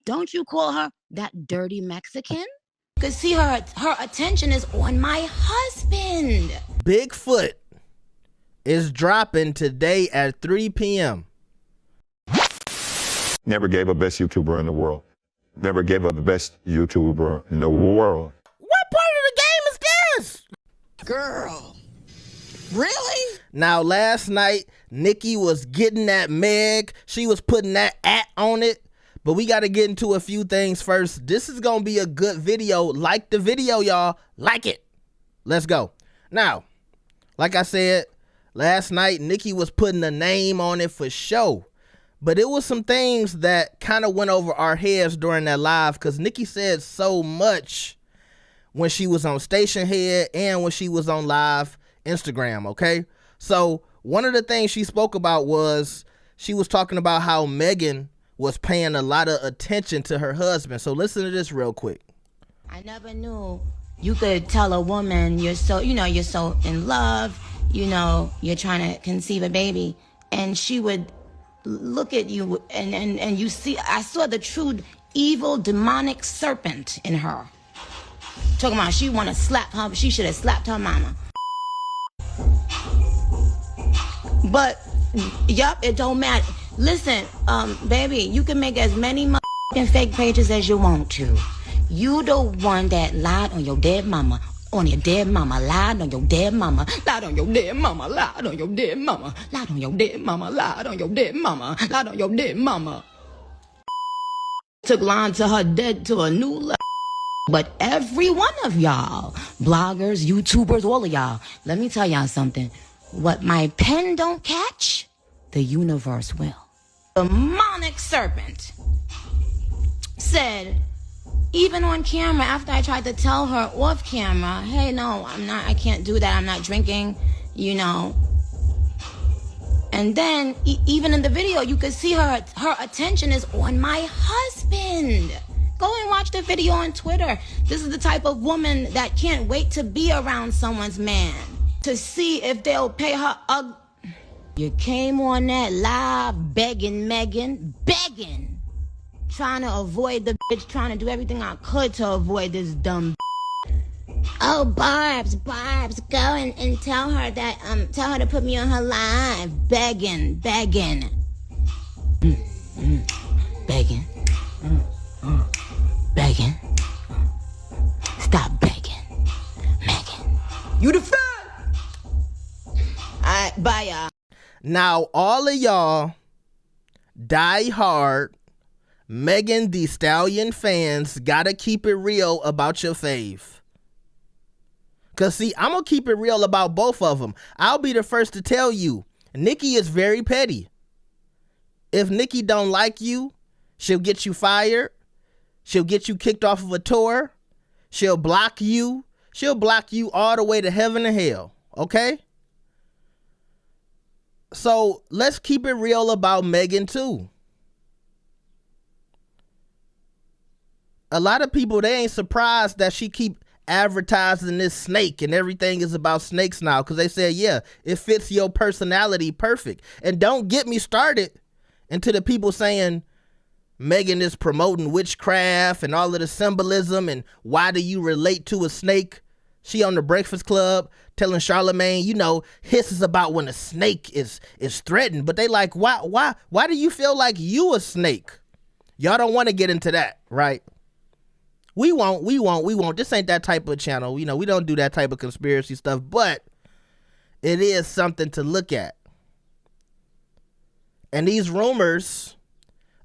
Don't you call her that dirty Mexican? Because see, her attention is on my husband. Bigfoot is dropping today at 3 p.m. Never gave up best YouTuber in the world. Never gave up the best YouTuber in the world. What part of the game is this? Girl, really? Now, last night, Nicki was getting that Meg. She was putting that on it. But we got to get into a few things first. This is going to be a good video. Like the video, y'all. Like it. Let's go. Now, like I said, last night, Nicki was putting a name on it for show. But it was some things that kind of went over our heads during that live because Nicki said so much when she was on Station Head and when she was on live Instagram, okay? So one of the things she spoke about was she was talking about how Megan was paying a lot of attention to her husband. So listen to this real quick. I never knew you could tell a woman you're so in love, you're trying to conceive a baby, and she would look at you and you see, I saw the true evil demonic serpent in her. Talking about she want to slap her, she should have slapped her mama. But, yup, it don't matter. Listen, baby, you can make as many motherfucking fake pages as you want to. You the one that lied on your dead mama. On your dead mama, lied on your dead mama, lied on your dead mama, lied on your dead mama, lied on your dead mama, lied on your dead mama, lied on your dead mama. Took lying to her dead to a new level. But every one of y'all, bloggers, YouTubers, all of y'all, let me tell y'all something. What my pen don't catch, the universe will. The demonic serpent said, even on camera, after I tried to tell her off camera, hey, no, I can't do that, I'm not drinking, And then, even in the video, you could see her attention is on my husband. Go and watch the video on Twitter. This is the type of woman that can't wait to be around someone's man, to see if they'll pay her. You came on that live begging Megan, trying to avoid the bitch, trying to do everything I could to avoid this dumb Oh, Barbs, go and tell her that, tell her to put me on her live. Begging. Begging. Stop begging. Megan. You the fan. Alright, bye, y'all. Now, all of y'all die hard Megan Thee Stallion fans gotta keep it real about your fave. Cause see, I'm gonna keep it real about both of them. I'll be the first to tell you, Nicki is very petty. If Nicki don't like you, she'll get you fired. She'll get you kicked off of a tour. She'll block you. She'll block you all the way to heaven and hell, okay? So let's keep it real about Megan too. A lot of people, they ain't surprised that she keep advertising this snake and everything is about snakes now because they said, yeah, it fits your personality perfect. And don't get me started into the people saying Megan is promoting witchcraft and all of the symbolism and why do you relate to a snake? She on the Breakfast Club telling Charlamagne, hiss is about when a snake is threatened. But they like, why do you feel like you a snake? Y'all don't want to get into that, right? We won't. This ain't that type of channel. We don't do that type of conspiracy stuff, but it is something to look at. And these rumors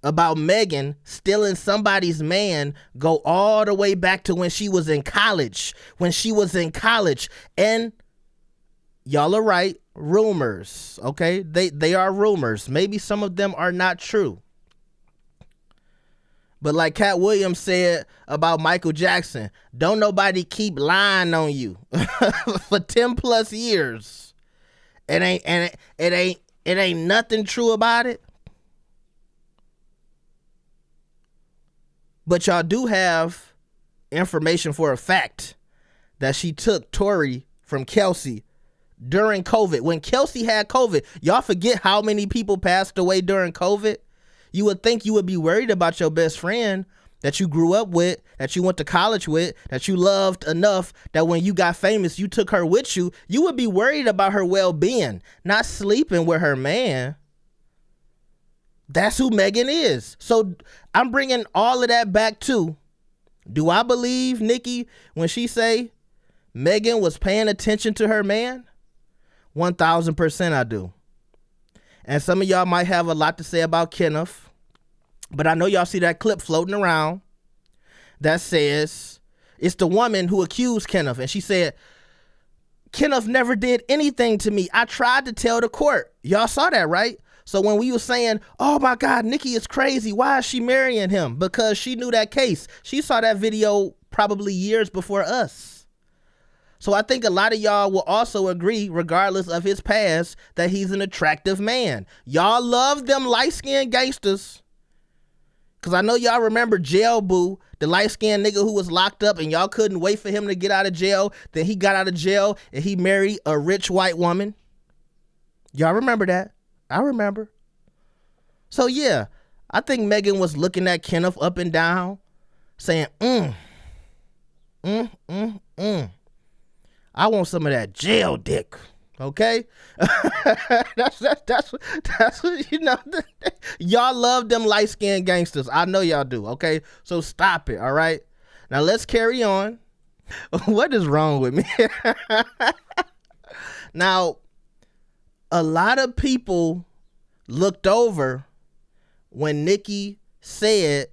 about Megan stealing somebody's man go all the way back to when she was in college. And y'all are right, rumors, okay? They are rumors. Maybe some of them are not true. But like Cat Williams said about Michael Jackson, don't nobody keep lying on you for 10 plus years. It ain't nothing true about it. But y'all do have information for a fact that she took Tory from Kelsey during COVID. When Kelsey had COVID, y'all forget how many people passed away during COVID? You would think you would be worried about your best friend that you grew up with, that you went to college with, that you loved enough that when you got famous, you took her with you. You would be worried about her well-being, not sleeping with her man. That's who Megan is. So I'm bringing all of that back to, do I believe Nicki when she say Megan was paying attention to her man? 1,000% I do. And some of y'all might have a lot to say about Kenneth, but I know y'all see that clip floating around that says it's the woman who accused Kenneth, and she said, Kenneth never did anything to me. I tried to tell the court. Y'all saw that, right? So when we were saying, oh my God, Nicki is crazy. Why is she marrying him? Because she knew that case. She saw that video probably years before us. So I think a lot of y'all will also agree, regardless of his past, that he's an attractive man. Y'all love them light-skinned gangsters. Because I know y'all remember Jail Boo, the light-skinned nigga who was locked up and y'all couldn't wait for him to get out of jail. Then he got out of jail and he married a rich white woman. Y'all remember that? I remember. So yeah, I think Megan was looking at Kenneth up and down saying, I want some of that jail dick. Okay? that's what, you know, y'all love them light-skinned gangsters. I know y'all do. Okay? So stop it. All right? Now let's carry on. What is wrong with me? Now, a lot of people looked over when Nicki said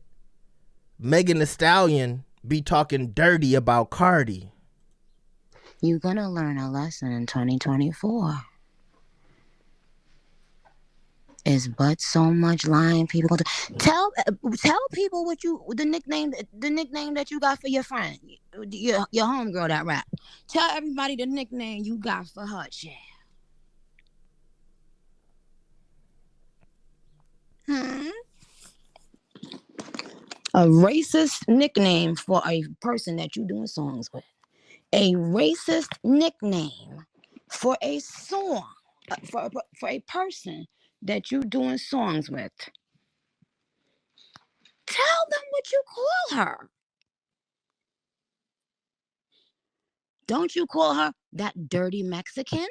Megan Thee Stallion be talking dirty about Cardi. You're gonna learn a lesson in 2024. It's but so much lying people gonna tell people what the nickname that you got for your friend, your homegirl that rap. Tell everybody the nickname you got for her, child. A racist nickname for a person that you doing songs with. A racist nickname for a song, for a person that you doing songs with. Tell them what you call her. Don't you call her that dirty Mexican?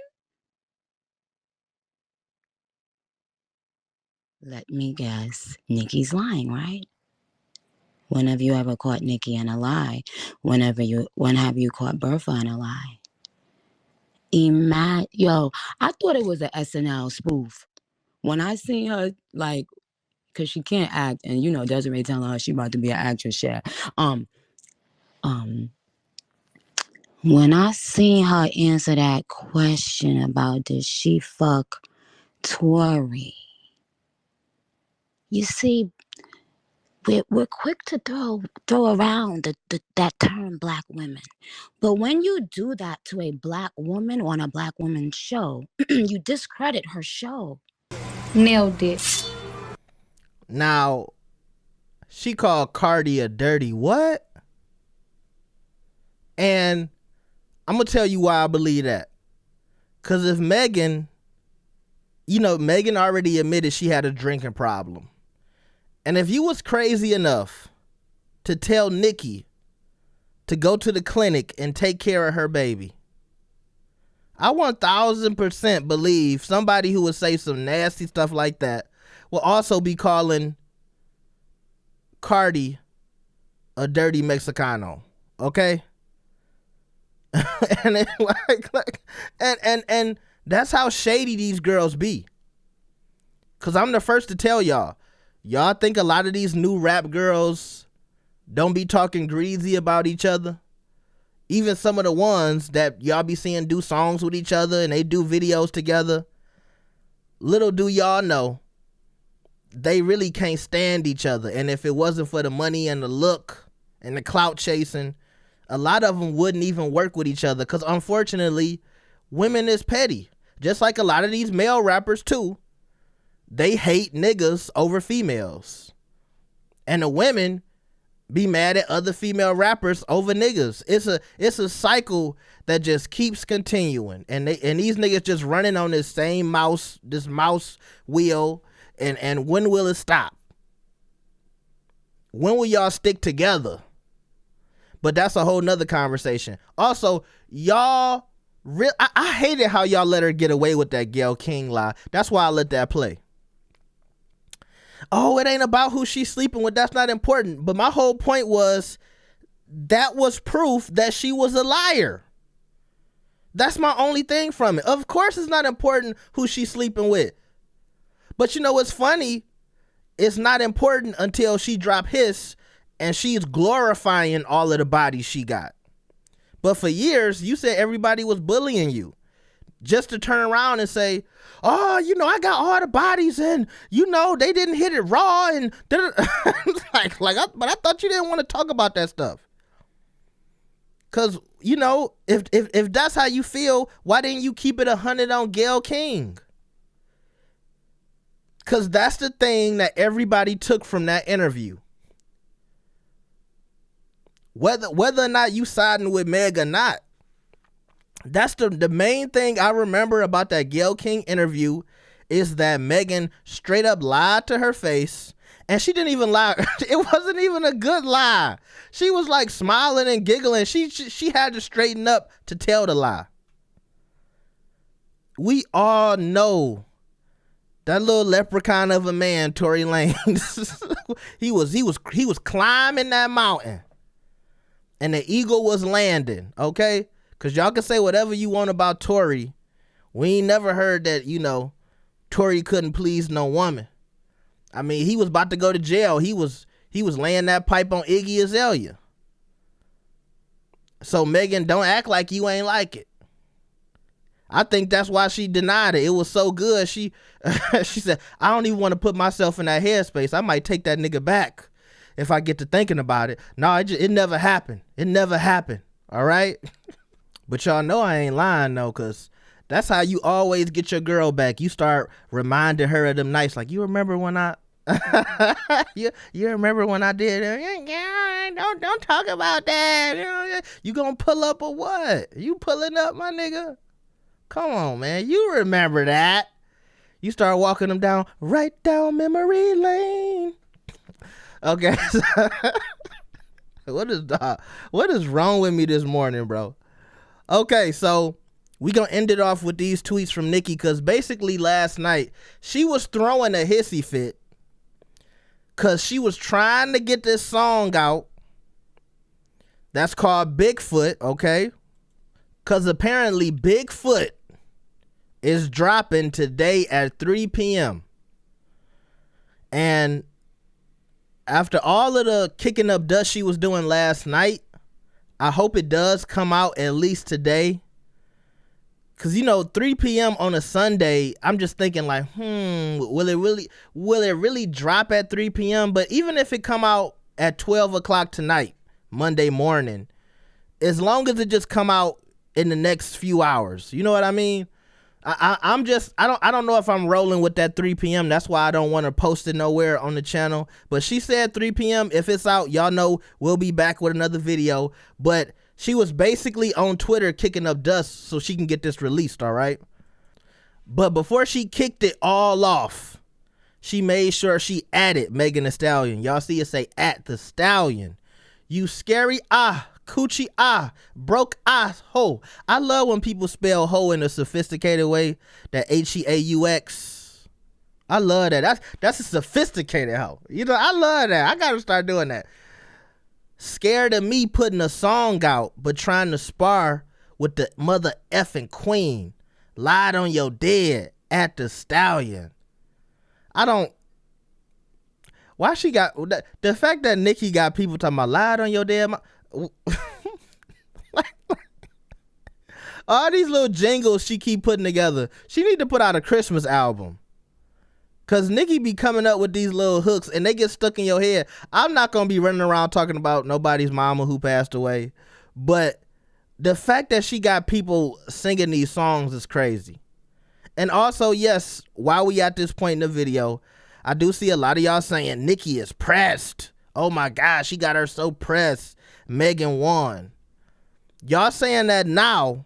Let me guess. Nicki's lying, right? When have you ever caught Nicki in a lie? When have you caught Bertha in a lie? Yo, I thought it was an SNL spoof. When I seen her, like, cause she can't act, and you know Desiree telling her she about to be an actress, yeah. When I seen her answer that question about did she fuck Tory, you see, we're quick to throw around that term black women. But when you do that to a black woman on a black woman show, you discredit her show. Nailed it. Now, she called Cardi a dirty what? And I'm going to tell you why I believe that. Because if Megan, you know, Megan already admitted she had a drinking problem. And if you was crazy enough to tell Nicki to go to the clinic and take care of her baby, I 1,000% believe somebody who would say some nasty stuff like that will also be calling Cardi a dirty Mexicano. Okay? And it, and that's how shady these girls be. Cause I'm the first to tell y'all think a lot of these new rap girls don't be talking greasy about each other. Even some of the ones that y'all be seeing do songs with each other and they do videos together. Little do y'all know, they really can't stand each other. And if it wasn't for the money and the look and the clout chasing, a lot of them wouldn't even work with each other. Because unfortunately, women is petty. Just like a lot of these male rappers too. They hate niggas over females. And the women be mad at other female rappers over niggas. It's a cycle that just keeps continuing. And these niggas just running on this same mouse wheel. And when will it stop? When will y'all stick together? But that's a whole nother conversation. Also, y'all, I hated how y'all let her get away with that Gayle King lie. That's why I let that play. Oh, it ain't about who she's sleeping with. That's not important. But my whole point was that was proof that she was a liar. That's my only thing from it. Of course it's not important who she's sleeping with. But you know what's funny? It's not important until she drop Hiss and she's glorifying all of the bodies she got. But for years, you said everybody was bullying you. Just to turn around and say, oh, you know, I got all the bodies and, you know, they didn't hit it raw. And but I thought you didn't want to talk about that stuff. Because, you know, if that's how you feel, why didn't you keep it 100 on Gayle King? Because that's the thing that everybody took from that interview. Whether or not you siding with Meg or not, that's the main thing I remember about that Gayle King interview is that Megan straight up lied to her face. And she didn't even lie. It wasn't even a good lie. She was like smiling and giggling. She had to straighten up to tell the lie. We all know that little leprechaun of a man, Tory Lanez. he was climbing that mountain, and the eagle was landing. Okay, because y'all can say whatever you want about Tory. We ain't never heard that, you know, Tory couldn't please no woman. I mean, he was about to go to jail. He was laying that pipe on Iggy Azalea. So Megan, don't act like you ain't like it. I think that's why she denied it. It was so good. She said, I don't even want to put myself in that headspace. I might take that nigga back if I get to thinking about it. No, it never happened. It never happened. All right? But y'all know I ain't lying though, because that's how you always get your girl back. You start reminding her of them nights. Like, you remember when I you remember when I did it? Yeah, don't talk about that. You gonna pull up or what? You pulling up, my nigga? Come on, man. You remember that. You start walking them down, right down memory lane. Okay. What is wrong with me this morning, bro? Okay, so we gonna end it off with these tweets from Nicki, because basically last night she was throwing a hissy fit because she was trying to get this song out that's called Bigfoot, okay? Because apparently Bigfoot is dropping today at 3 p.m. And after all of the kicking up dust she was doing last night, I hope it does come out at least today. Cause you know, 3 p.m. on a Sunday, I'm just thinking like, will it really drop at 3 p.m.? But even if it come out at 12 o'clock tonight, Monday morning, as long as it just come out in the next few hours, you know what I mean? I don't know if I'm rolling with that 3 p.m. That's why I don't want to post it nowhere on the channel. But she said 3 p.m. If it's out, y'all know we'll be back with another video. But she was basically on Twitter kicking up dust so she can get this released, all right? But before she kicked it all off, she made sure she added Megan Thee Stallion. Y'all see it say at the Stallion. You scary coochie broke hoe. I love when people spell hoe in a sophisticated way. That H-E-A-U-X. I love that. That's a sophisticated hoe. You know, I love that. I gotta start doing that. Scared of me putting a song out, but trying to spar with the mother effing queen. Lied on your dead at the Stallion. Why she got the fact that Nicki got people talking about lied on your dead all these little jingles she keep putting together. She need to put out a Christmas album. Cause Nicki be coming up with these little hooks and they get stuck in your head. I'm not gonna be running around talking about nobody's mama who passed away. But the fact that she got people singing these songs is crazy. And also, yes, while we at this point in the video, I do see a lot of y'all saying Nicki is pressed. Oh my gosh, she got her so pressed. Megan won. Y'all saying that now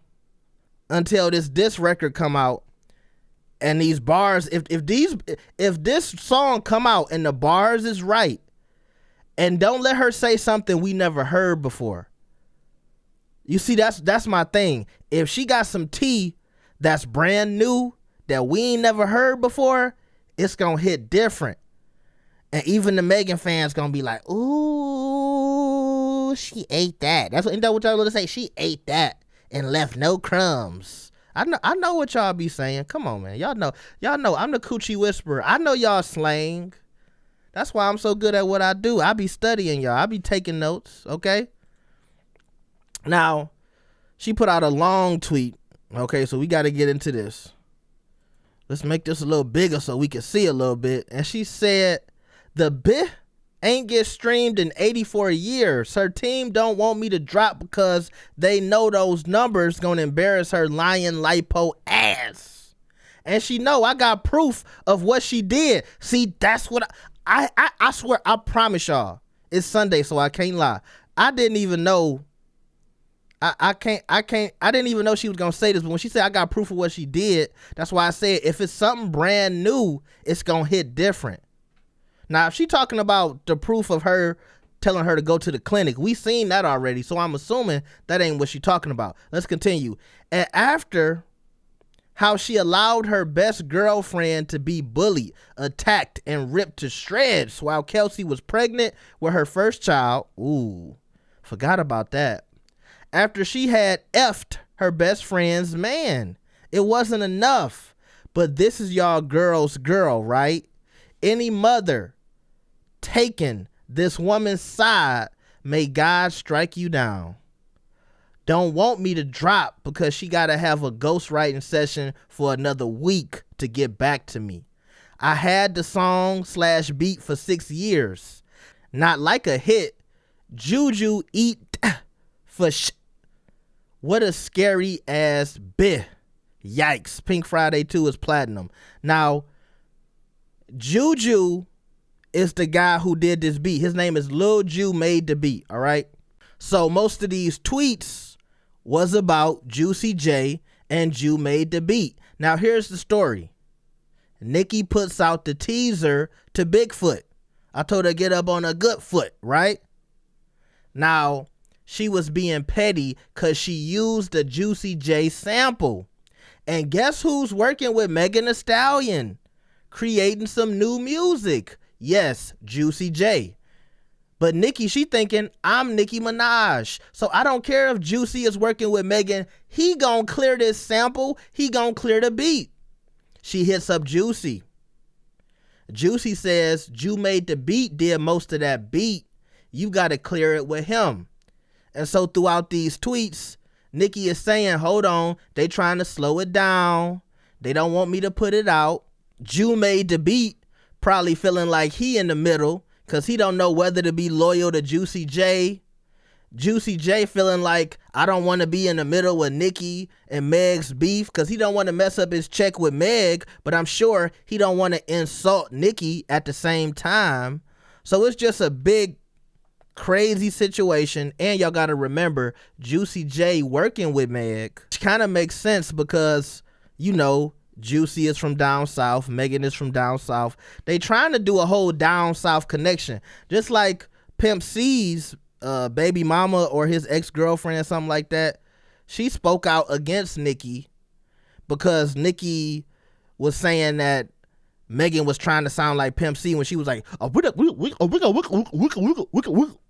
until this diss record come out and these bars, if this song come out and the bars is right And don't let her say something we never heard before. You see, that's my thing. If she got some tea that's brand new that we ain't never heard before, it's gonna hit different. And even the Megan fans gonna be like, ooh, she ate that. Ain't that what y'all gonna say? She ate that and left no crumbs. I know what y'all be saying. Come on, man. Y'all know I'm the coochie whisperer. I know y'all slang. That's why I'm so good at what I do. I be studying y'all. I be taking notes, okay? Now, she put out a long tweet. Okay, so we got to get into this. Let's make this a little bigger so we can see a little bit. And she said, the bit ain't get streamed in 84 years. Her team don't want me to drop because they know those numbers gonna embarrass her lying lipo ass. And she know I got proof of what she did. See, that's what I swear, I promise y'all. It's Sunday, so I can't lie. I didn't even know. I didn't even know she was gonna say this, but when she said I got proof of what she did, that's why I said if it's something brand new, it's gonna hit different. Now, if she talking about the proof of her telling her to go to the clinic, we seen that already, so I'm assuming that ain't what she talking about. Let's continue. And after how she allowed her best girlfriend to be bullied, attacked, and ripped to shreds while Kelsey was pregnant with her first child. Ooh, forgot about that. After she had effed her best friend's man. It wasn't enough. But this is y'all girl's girl, right? Any mother taking this woman's side, may God strike you down. Don't want me to drop because she got to have a ghostwriting session for another week to get back to me. I had the song / beat for 6 years. Not like a hit. Juju eat for What a scary ass bit. Yikes. Pink Friday 2 is platinum. Now, Juju is the guy who did this beat. His name is Lil Ju made the beat, all right? So most of these tweets was about Juicy J and Ju made the beat. Now here's the story. Nicki puts out the teaser to Bigfoot. I told her to get up on a good foot, right? Now, she was being petty because she used the Juicy J sample. And guess who's working with Megan Thee Stallion? Creating some new music. Yes, Juicy J. But Nicki, she thinking, I'm Nicki Minaj. So I don't care if Juicy is working with Megan. He gonna clear this sample. He gonna clear the beat. She hits up Juicy. Juicy says, Ju made the beat, did most of that beat. You gotta clear it with him. And so throughout these tweets, Nicki is saying, hold on, they trying to slow it down. They don't want me to put it out. Ju made the beat, probably feeling like he in the middle because he don't know whether to be loyal to Juicy J. Juicy J feeling like I don't want to be in the middle with Nicki and Meg's beef because he don't want to mess up his check with Meg, but I'm sure he don't want to insult Nicki at the same time. So it's just a big crazy situation. And y'all got to remember Juicy J working with Meg, which kind of makes sense because, you know, Juicy is from down south, Megan is from down south. They trying to do a whole down south connection, just like Pimp C's baby mama or his ex-girlfriend, something like that. She spoke out against Nicki because Nicki was saying that Megan was trying to sound like Pimp C when she was like,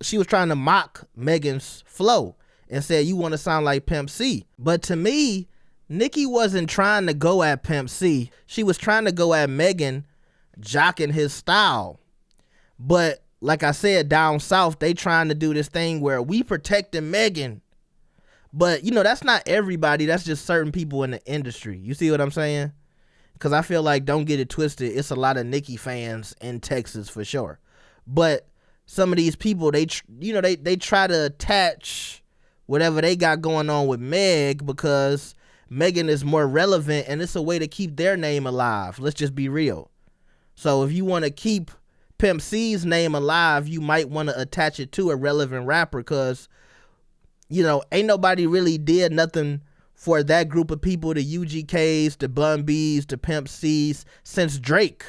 she was trying to mock Megan's flow and said, you want to sound like Pimp C. But to me, Nicki wasn't trying to go at Pimp C. She was trying to go at Megan, jocking his style. But like I said, down south, they trying to do this thing where we protecting Megan. But, you know, that's not everybody. That's just certain people in the industry. You see what I'm saying? Because I feel like, don't get it twisted, it's a lot of Nicki fans in Texas for sure. But some of these people, they try to attach whatever they got going on with Meg because Megan is more relevant and it's a way to keep their name alive. Let's just be real. So if you want to keep Pimp C's name alive, you might want to attach it to a relevant rapper because, you know, ain't nobody really did nothing for that group of people, the UGKs, the Bun B's, the Pimp C's, since Drake.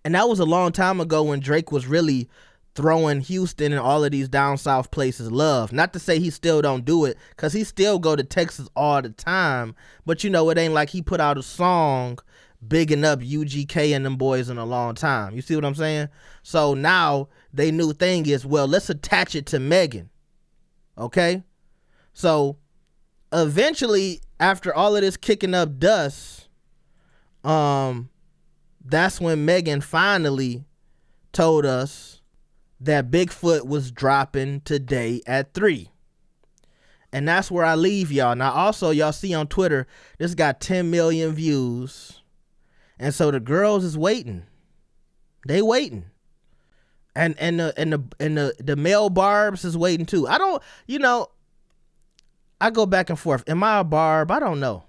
And that was a long time ago when Drake was really throwing Houston and all of these down south places love. Not to say he still don't do it, because he still go to Texas all the time, but you know, it ain't like he put out a song bigging up UGK and them boys in a long time. You see what I'm saying? So now they new thing is, well, let's attach it to Megan. Okay? So eventually, after all of this kicking up dust, that's when Megan finally told us that Bigfoot was dropping today at 3. And that's where I leave y'all. Now also, y'all see on Twitter, this got 10 million views. And so the girls is waiting. They waiting. And the male barbs is waiting too. I don't, you know, I go back and forth. Am I a barb? I don't know.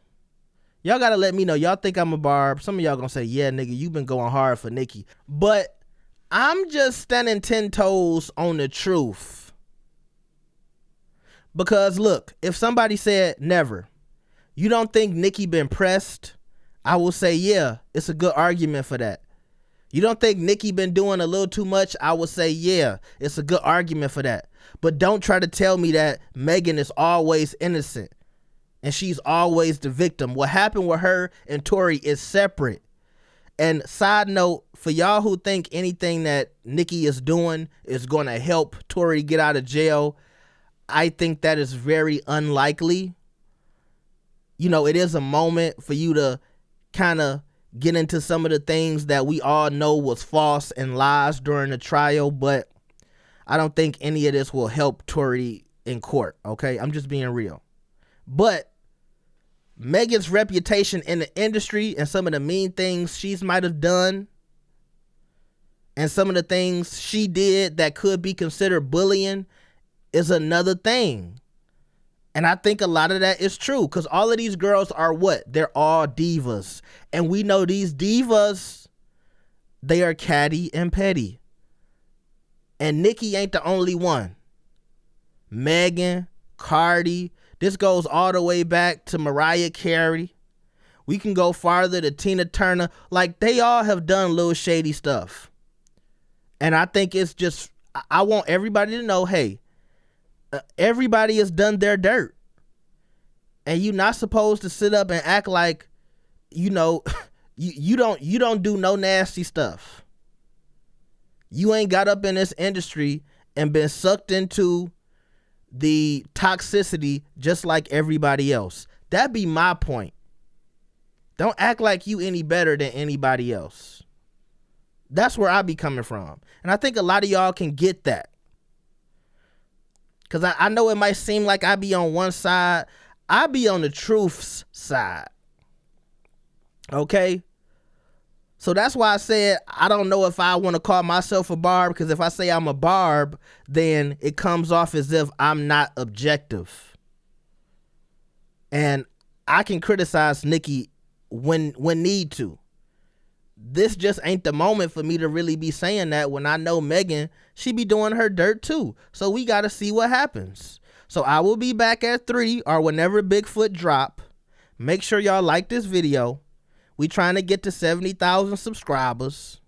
Y'all gotta let me know. Y'all think I'm a barb. Some of y'all gonna say, yeah, nigga, you been going hard for Nicki. But I'm just standing 10 toes on the truth. Because look, if somebody said never, you don't think Nicki been pressed? I will say, yeah, it's a good argument for that. You don't think Nicki been doing a little too much? I would say, yeah, it's a good argument for that. But don't try to tell me that Megan is always innocent and she's always the victim. What happened with her and Tory is separate. And side note, for y'all who think anything that Nicki is doing is going to help Tory get out of jail, I think that is very unlikely. You know, it is a moment for you to kind of get into some of the things that we all know was false and lies during the trial, but I don't think any of this will help Tory in court, okay? I'm just being real. But Megan's reputation in the industry and some of the mean things she's might have done and some of the things she did that could be considered bullying is another thing. And I think a lot of that is true, because all of these girls are what? They're all divas. And we know these divas, they are catty and petty. And Nicki ain't the only one. Megan, Cardi, this goes all the way back to Mariah Carey. We can go farther to Tina Turner. Like, they all have done little shady stuff. And I think it's just, I want everybody to know, hey, everybody has done their dirt. And you're not supposed to sit up and act like, you know, you don't do no nasty stuff. You ain't got up in this industry and been sucked into the toxicity just like everybody else. That'd be my point. Don't act like you any better than anybody else. That's where I be coming from. And I think a lot of y'all can get that. Because I know it might seem like I be on one side. I be on the truth's side. Okay? So that's why I said I don't know if I want to call myself a barb, because if I say I'm a barb, then it comes off as if I'm not objective. And I can criticize Nicki when need to. This just ain't the moment for me to really be saying that when I know Megan, she be doing her dirt too. So we got to see what happens. So I will be back at 3 or whenever Bigfoot drop. Make sure y'all like this video. We trying to get to 70,000 subscribers.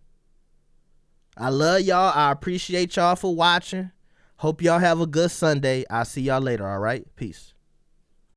I love y'all. I appreciate y'all for watching. Hope y'all have a good Sunday. I'll see y'all later. All right. Peace.